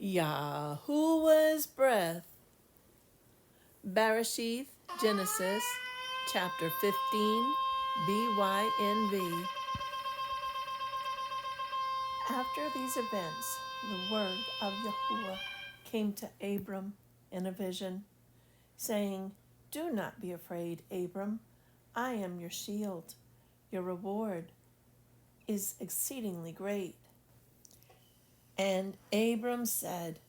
YAHUAH'S breath. Barashith, Genesis, chapter 15, Bynv. After these events, the word of Yahuwah came to Abram in a vision, saying, "Do not be afraid, Abram. I am your shield. Your reward is exceedingly great." And Abram said,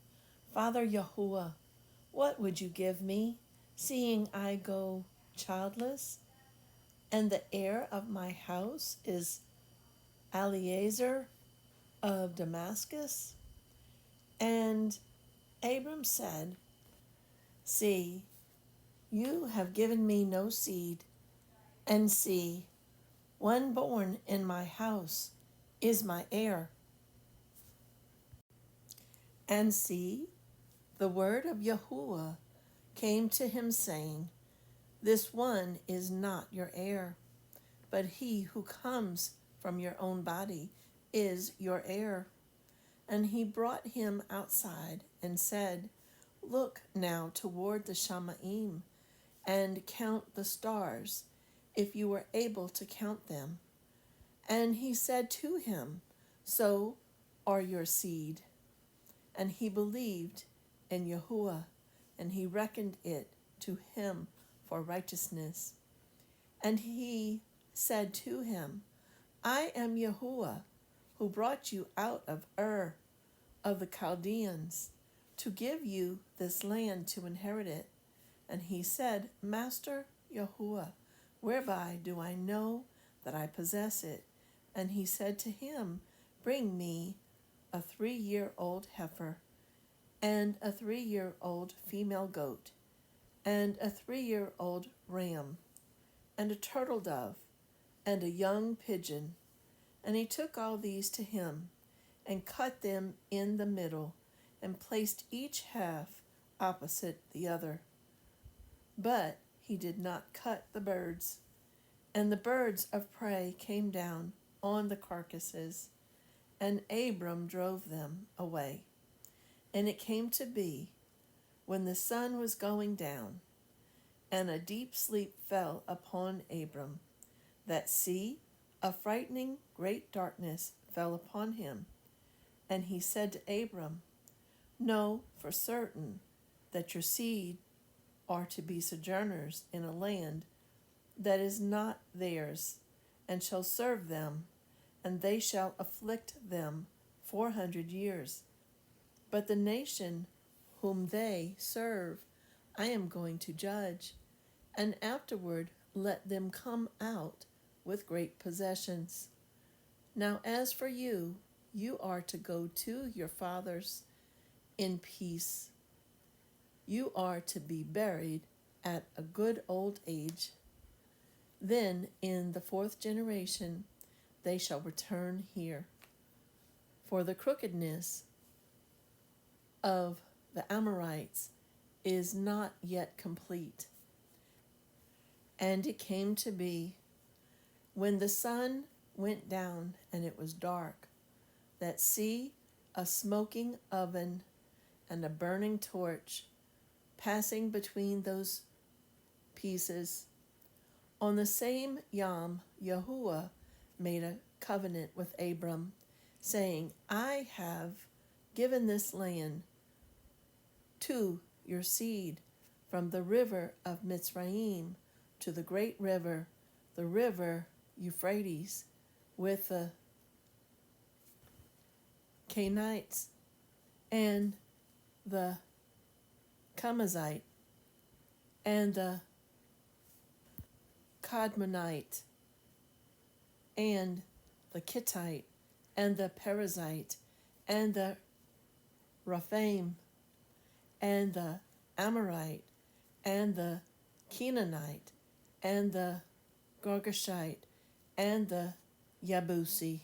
"Father Yahuwah, what would you give me, seeing I go childless, and the heir of my house is Eliezer of Damascus?" And Abram said, "See, you have given me no seed, and see, one born in my house is my heir. And see, the word of Yahuwah came to him, saying, This one is not your heir, but he who comes from your own body is your heir." And he brought him outside and said, "Look now toward the Shamaim, and count the stars, if you are able to count them." And he said to him, "So are your seed." And he believed in Yahuwah, and he reckoned it to him for righteousness. And he said to him, "I am Yahuwah, who brought you out of Ur of the Chaldeans, to give you this land to inherit it." And he said, "Master Yahuwah, whereby do I know that I possess it?" And he said to him, "Bring me a 3-year-old heifer, and a 3-year-old female goat, and a 3-year-old ram, and a turtle dove, and a young pigeon." And he took all these to him, and cut them in the middle, and placed each half opposite the other. But he did not cut the birds. And the birds of prey came down on the carcasses, and Abram drove them away. And it came to be, when the sun was going down, and a deep sleep fell upon Abram, that see, a frightening great darkness fell upon him. And he said to Abram, "Know for certain that your seed are to be sojourners in a land that is not theirs, and shall serve them, and they shall afflict them 400 years. But the nation whom they serve I am going to judge, and afterward let them come out with great possessions. Now as for you, you are to go to your fathers in peace. You are to be buried at a good old age. Then in the 4th generation they shall return here. For the crookedness of the Amorites is not yet complete." And it came to be, when the sun went down and it was dark, that see, a smoking oven and a burning torch passing between those pieces. On the same Yom, Yahuwah made a covenant with Abram, saying, "I have given this land to your seed, from the river of Mitzrayim to the great river, the river Euphrates, with the Canaanites and the Kamazzite and the Kadmonite and the Kittite and the Perizzite and the Rephaim and the Amorite and the Canaanite and the Girgashite and the Yabusi."